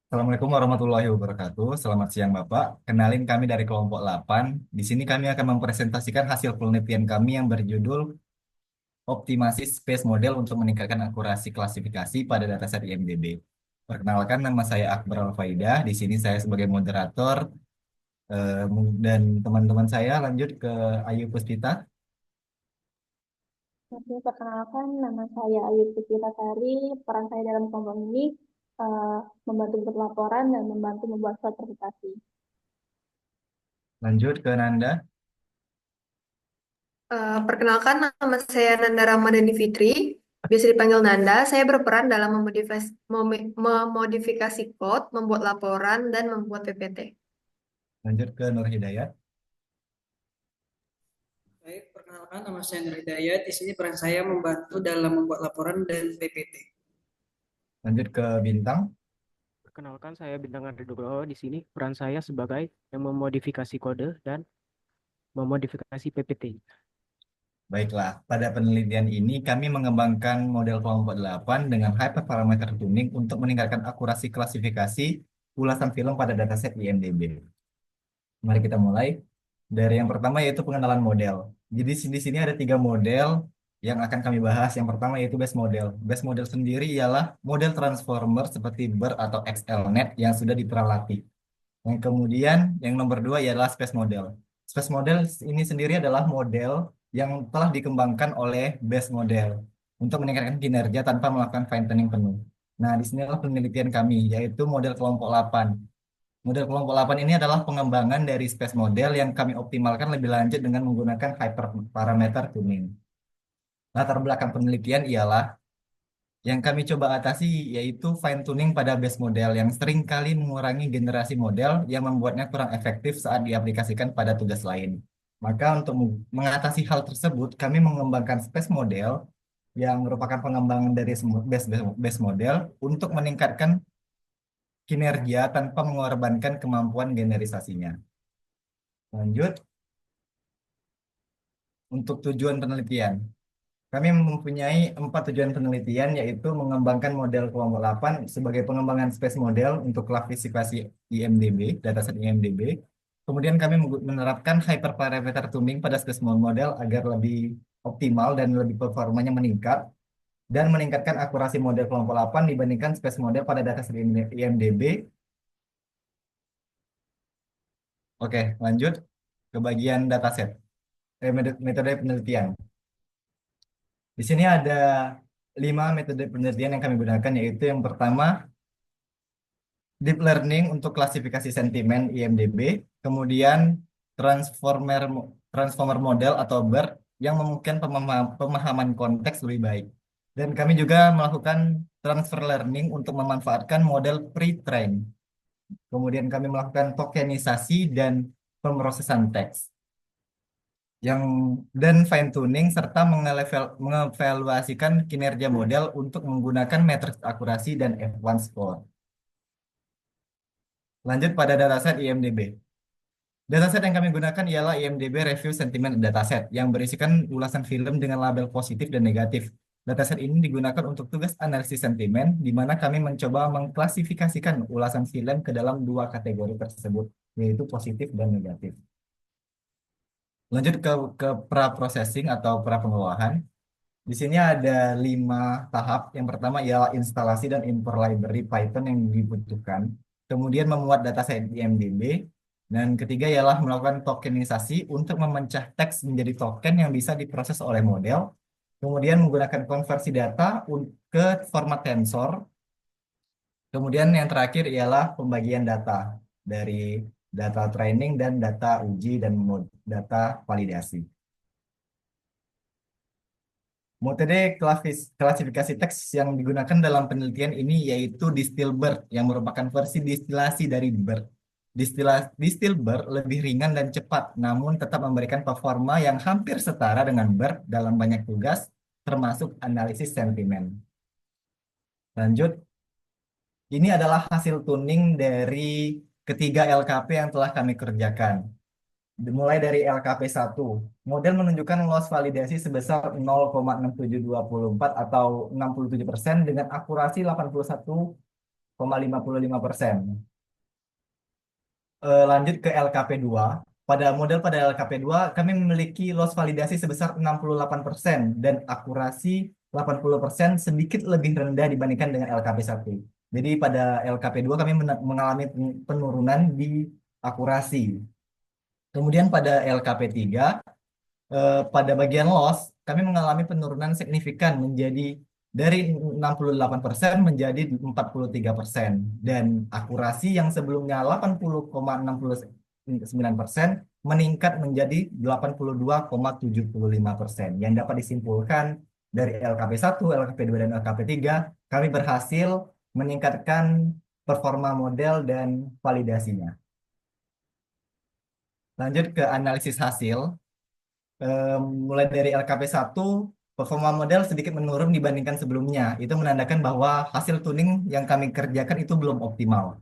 Assalamualaikum warahmatullahi wabarakatuh. Selamat siang Bapak. Kenalin kami dari kelompok 8. Di sini kami akan mempresentasikan hasil penelitian kami yang berjudul Optimasi Space Model untuk meningkatkan akurasi klasifikasi pada dataset IMDb. Perkenalkan, nama saya Akbar Al-Faidah. Di sini saya sebagai moderator dan teman-teman saya lanjut ke Ayu Puspita. Oke, perkenalkan nama saya Ayu Puspita Sari. Peran saya dalam kelompok ini eh, membantu membuat laporan dan membantu membuat surat presentasi. Lanjut ke Nanda. Perkenalkan, nama saya Nanda Ramadhani Fitri, biasa dipanggil Nanda. Saya berperan dalam memodifikasi code, membuat laporan, dan membuat PPT. Lanjut ke Nur Hidayat. Baik, perkenalkan nama saya Nur Hidayat. Di sini peran saya membantu dalam membuat laporan dan PPT. Lanjut ke Bintang. Perkenalkan, saya Bintang Andri Nugroho. Di sini peran saya sebagai yang memodifikasi kode dan memodifikasi PPT. Baiklah, pada penelitian ini kami mengembangkan model kelompok 8 dengan hyperparameter tuning untuk meningkatkan akurasi klasifikasi ulasan film pada dataset IMDb. Mari kita mulai dari yang pertama yaitu pengenalan model. Jadi di sini ada tiga model yang akan kami bahas. Yang pertama yaitu base model. Base model sendiri ialah model transformer seperti BER atau XLNet yang sudah diteralati. Yang kemudian yang nomor dua ialah space model. Space model ini sendiri adalah model yang telah dikembangkan oleh base model untuk meningkatkan kinerja tanpa melakukan fine tuning penuh. Nah, di sinilah penelitian kami, yaitu model kelompok 8. Model kelompok 8 ini adalah pengembangan dari space model yang kami optimalkan lebih lanjut dengan menggunakan hyperparameter tuning. Latar belakang penelitian ialah yang kami coba atasi yaitu fine tuning pada base model yang sering kali mengurangi generasi model yang membuatnya kurang efektif saat diaplikasikan pada tugas lain. Maka untuk mengatasi hal tersebut, kami mengembangkan space model yang merupakan pengembangan dari base model untuk meningkatkan kinerja tanpa mengorbankan kemampuan generisasinya. Lanjut, untuk tujuan penelitian. Kami mempunyai 4 tujuan penelitian, yaitu mengembangkan model kelompok 8 sebagai pengembangan space model untuk klasifikasi IMDb, dataset IMDb. Kemudian kami menerapkan hyperparameter tuning pada space model agar lebih optimal dan lebih performanya meningkat, dan meningkatkan akurasi model kelompok 8 dibandingkan space model pada dataset IMDb. Oke, lanjut ke bagian dataset, metode penelitian. Di sini ada 5 metode penelitian yang kami gunakan, yaitu yang pertama, deep learning untuk klasifikasi sentimen IMDb, kemudian transformer transformer model atau BERT yang memungkinkan pemahaman konteks lebih baik. Dan kami juga melakukan transfer learning untuk memanfaatkan model pre-train. Kemudian kami melakukan tokenisasi dan pemrosesan teks yang dan fine tuning serta mengevaluasikan kinerja model untuk menggunakan matriks akurasi dan F1 score. Lanjut pada dataset IMDb. Dataset yang kami gunakan ialah IMDb Review Sentiment Dataset yang berisikan ulasan film dengan label positif dan negatif. Dataset ini digunakan untuk tugas analisis sentimen, di mana kami mencoba mengklasifikasikan ulasan film ke dalam dua kategori tersebut, yaitu positif dan negatif. Lanjut ke pra-processing atau pra-pengolahan. Di sini ada 5 tahap. Yang pertama ialah instalasi dan import library Python yang dibutuhkan. Kemudian memuat dataset IMDb. Dan ketiga ialah melakukan tokenisasi untuk memecah teks menjadi token yang bisa diproses oleh model. Kemudian menggunakan konversi data ke format tensor. Kemudian yang terakhir ialah pembagian data dari data training dan data uji dan data validasi. Metode klasifikasi teks yang digunakan dalam penelitian ini yaitu DistillBERT yang merupakan versi distilasi dari BERT. DistillBERT lebih ringan dan cepat, namun tetap memberikan performa yang hampir setara dengan BERT dalam banyak tugas, termasuk analisis sentimen. Lanjut, ini adalah hasil tuning dari ketiga LKP yang telah kami kerjakan. Dimulai dari LKP 1, model menunjukkan loss validasi sebesar 0,6724 atau 67% dengan akurasi 81 0,55%. Lanjut ke LKP2. Pada LKP2 kami memiliki loss validasi sebesar 68% dan akurasi 80%, sedikit lebih rendah dibandingkan dengan LKP1. Jadi pada LKP2 kami mengalami penurunan di akurasi. Kemudian pada LKP3, pada bagian loss kami mengalami penurunan signifikan menjadi dari 68% menjadi 43%, dan akurasi yang sebelumnya 80,69% meningkat menjadi 82,75%. Yang dapat disimpulkan dari LKP1, LKP2, dan LKP3, kami berhasil meningkatkan performa model dan validasinya. Lanjut ke analisis hasil. Mulai dari LKP1, performa model sedikit menurun dibandingkan sebelumnya. Itu menandakan bahwa hasil tuning yang kami kerjakan itu belum optimal.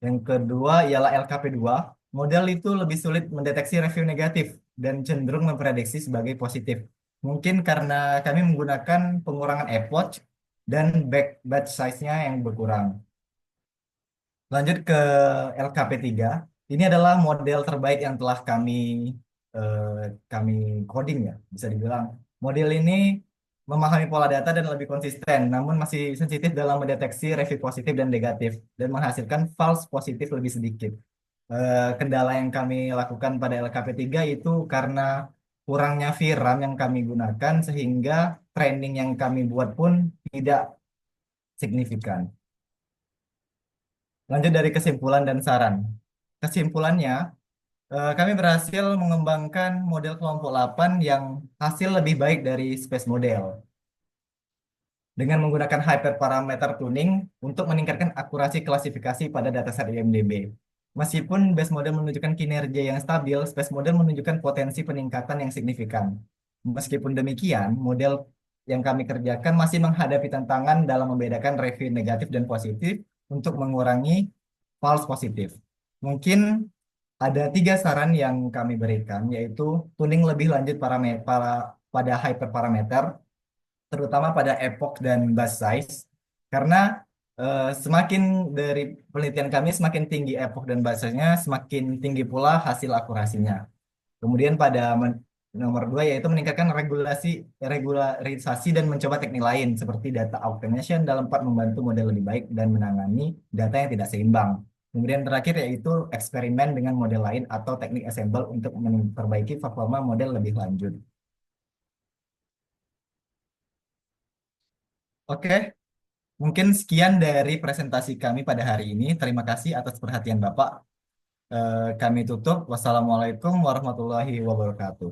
Yang kedua ialah LKP2, model itu lebih sulit mendeteksi review negatif dan cenderung memprediksi sebagai positif. Mungkin karena kami menggunakan pengurangan epoch dan batch size-nya yang berkurang. Lanjut ke LKP3. Ini adalah model terbaik yang telah eh, kami coding, ya, bisa dibilang. Model ini memahami pola data dan lebih konsisten, namun masih sensitif dalam mendeteksi review positif dan negatif dan menghasilkan false positif lebih sedikit. Kendala yang kami lakukan pada LKP3 itu karena kurangnya VRAM yang kami gunakan, sehingga training yang kami buat pun tidak signifikan. Lanjut dari kesimpulan dan saran. Kesimpulannya, kami berhasil mengembangkan model kelompok 8 yang hasil lebih baik dari space model dengan menggunakan hyperparameter tuning untuk meningkatkan akurasi klasifikasi pada dataset IMDb. Meskipun base model menunjukkan kinerja yang stabil, space model menunjukkan potensi peningkatan yang signifikan. Meskipun demikian, model yang kami kerjakan masih menghadapi tantangan dalam membedakan review negatif dan positif untuk mengurangi false positif. Mungkin ada 3 saran yang kami berikan, yaitu tuning lebih lanjut pada hyperparameter, terutama pada epoch dan batch size, karena semakin dari penelitian kami, semakin tinggi epoch dan batch size-nya, semakin tinggi pula hasil akurasinya. Kemudian pada nomor 2 yaitu meningkatkan regularisasi dan mencoba teknik lain seperti data automation dalam part membantu model lebih baik dan menangani data yang tidak seimbang. Kemudian terakhir yaitu eksperimen dengan model lain atau teknik assemble untuk memperbaiki performa model lebih lanjut. Oke, mungkin sekian dari presentasi kami pada hari ini. Terima kasih atas perhatian Bapak. Kami tutup. Wassalamualaikum warahmatullahi wabarakatuh.